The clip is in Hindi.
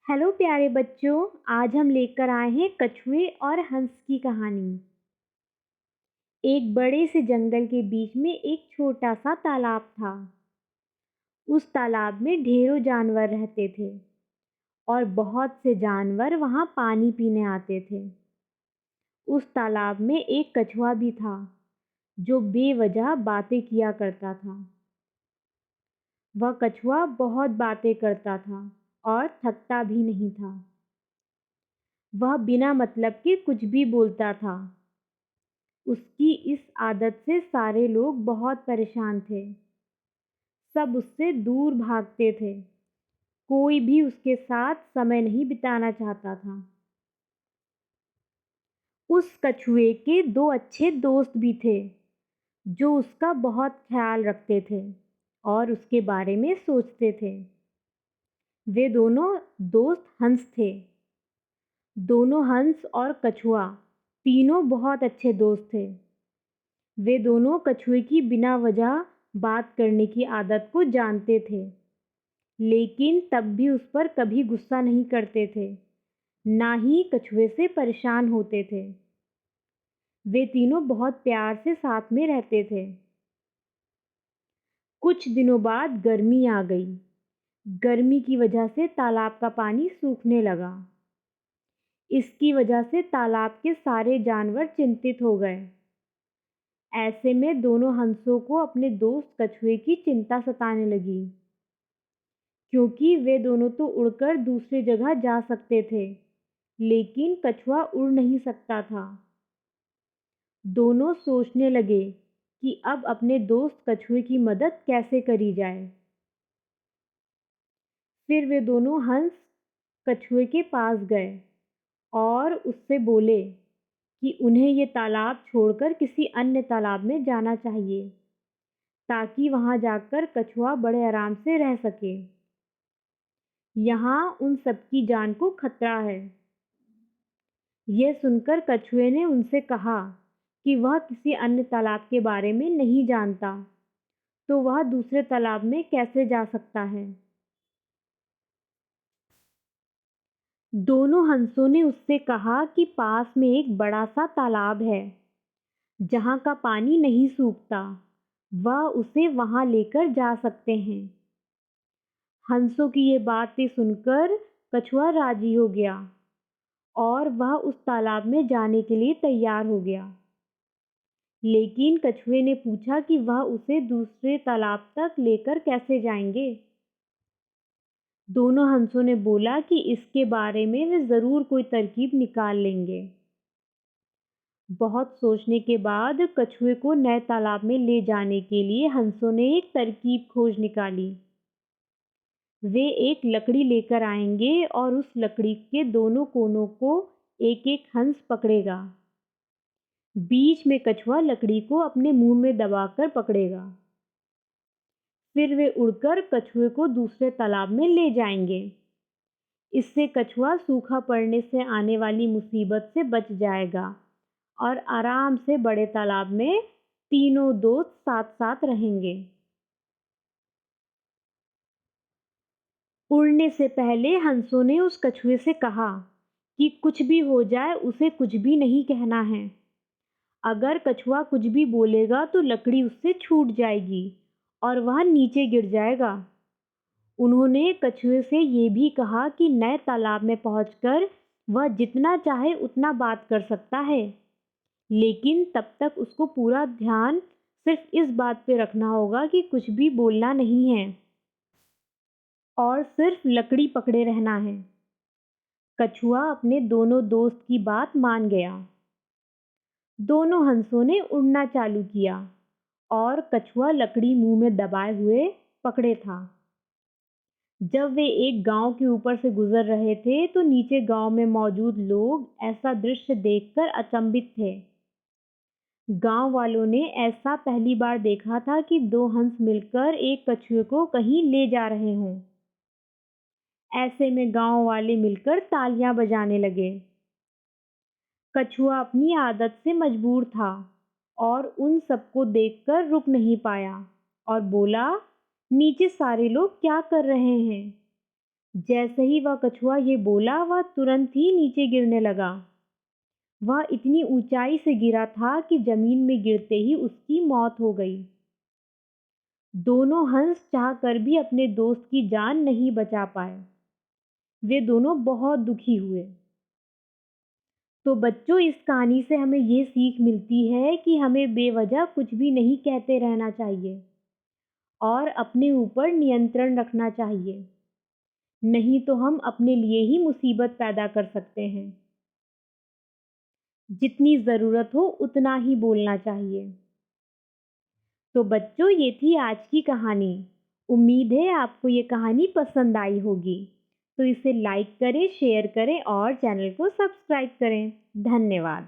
हेलो प्यारे बच्चों। आज हम लेकर आए हैं कछुए और हंस की कहानी। एक बड़े से जंगल के बीच में एक छोटा सा तालाब था। उस तालाब में ढेरों जानवर रहते थे और बहुत से जानवर वहां पानी पीने आते थे। उस तालाब में एक कछुआ भी था जो बेवजह बातें किया करता था। वह कछुआ बहुत बातें करता था और थकता भी नहीं था। वह बिना मतलब के कुछ भी बोलता था। उसकी इस आदत से सारे लोग बहुत परेशान थे। सब उससे दूर भागते थे। कोई भी उसके साथ समय नहीं बिताना चाहता था। उस कछुए के दो अच्छे दोस्त भी थे जो उसका बहुत ख्याल रखते थे और उसके बारे में सोचते थे। वे दोनों दोस्त हंस थे। दोनों हंस और कछुआ तीनों बहुत अच्छे दोस्त थे। वे दोनों कछुए की बिना वजह बात करने की आदत को जानते थे, लेकिन तब भी उस पर कभी गुस्सा नहीं करते थे, ना ही कछुए से परेशान होते थे। वे तीनों बहुत प्यार से साथ में रहते थे। कुछ दिनों बाद गर्मी आ गई। गर्मी की वजह से तालाब का पानी सूखने लगा। इसकी वजह से तालाब के सारे जानवर चिंतित हो गए। ऐसे में दोनों हंसों को अपने दोस्त कछुए की चिंता सताने लगी, क्योंकि वे दोनों तो उड़कर दूसरी जगह जा सकते थे, लेकिन कछुआ उड़ नहीं सकता था। दोनों सोचने लगे कि अब अपने दोस्त कछुए की मदद कैसे करी जाए। फिर वे दोनों हंस कछुए के पास गए और उससे बोले कि उन्हें ये तालाब छोड़कर किसी अन्य तालाब में जाना चाहिए, ताकि वहां जाकर कछुआ बड़े आराम से रह सके। यहाँ उन सबकी जान को खतरा है। यह सुनकर कछुए ने उनसे कहा कि वह किसी अन्य तालाब के बारे में नहीं जानता, तो वह दूसरे तालाब में कैसे जा सकता है। दोनों हंसों ने उससे कहा कि पास में एक बड़ा सा तालाब है जहाँ का पानी नहीं सूखता, वह उसे वहां लेकर जा सकते हैं। हंसों की ये बातें सुनकर कछुआ राजी हो गया और वह उस तालाब में जाने के लिए तैयार हो गया। लेकिन कछुए ने पूछा कि वह उसे दूसरे तालाब तक लेकर कैसे जाएंगे। दोनों हंसों ने बोला कि इसके बारे में वे जरूर कोई तरकीब निकाल लेंगे। बहुत सोचने के बाद कछुए को नए तालाब में ले जाने के लिए हंसों ने एक तरकीब खोज निकाली। वे एक लकड़ी लेकर आएंगे और उस लकड़ी के दोनों कोनों को एक एक हंस पकड़ेगा। बीच में कछुआ लकड़ी को अपने मुंह में दबाकर पकड़ेगा। फिर वे उड़कर कछुए को दूसरे तालाब में ले जाएंगे। इससे कछुआ सूखा पड़ने से आने वाली मुसीबत से बच जाएगा और आराम से बड़े तालाब में तीनों दोस्त साथ साथ रहेंगे। उड़ने से पहले हंसों ने उस कछुए से कहा कि कुछ भी हो जाए उसे कुछ भी नहीं कहना है। अगर कछुआ कुछ भी बोलेगा तो लकड़ी उससे छूट जाएगी और वह नीचे गिर जाएगा। उन्होंने कछुए से ये भी कहा कि नए तालाब में पहुंचकर वह जितना चाहे उतना बात कर सकता है, लेकिन तब तक उसको पूरा ध्यान सिर्फ इस बात पे रखना होगा कि कुछ भी बोलना नहीं है और सिर्फ लकड़ी पकड़े रहना है। कछुआ अपने दोनों दोस्त की बात मान गया। दोनों हंसों ने उड़ना चालू किया और कछुआ लकड़ी मुंह में दबाए हुए पकड़े था। जब वे एक गांव के ऊपर से गुजर रहे थे तो नीचे गांव में मौजूद लोग ऐसा दृश्य देखकर अचंभित थे। गांव वालों ने ऐसा पहली बार देखा था कि दो हंस मिलकर एक कछुए को कहीं ले जा रहे हों। ऐसे में गांव वाले मिलकर तालियां बजाने लगे। कछुआ अपनी आदत से मजबूर था और उन सबको देखकर रुक नहीं पाया और बोला, नीचे सारे लोग क्या कर रहे हैं? जैसे ही वह कछुआ ये बोला, वह तुरंत ही नीचे गिरने लगा। वह इतनी ऊंचाई से गिरा था कि जमीन में गिरते ही उसकी मौत हो गई। दोनों हंस चाहकर भी अपने दोस्त की जान नहीं बचा पाए। वे दोनों बहुत दुखी हुए। तो बच्चों, इस कहानी से हमें ये सीख मिलती है कि हमें बेवजह कुछ भी नहीं कहते रहना चाहिए और अपने ऊपर नियंत्रण रखना चाहिए। नहीं तो हम अपने लिए ही मुसीबत पैदा कर सकते हैं। जितनी ज़रूरत हो उतना ही बोलना चाहिए। तो बच्चों, ये थी आज की कहानी। उम्मीद है आपको ये कहानी पसंद आई होगी। तो इसे लाइक करें, शेयर करें और चैनल को सब्सक्राइब करें। धन्यवाद।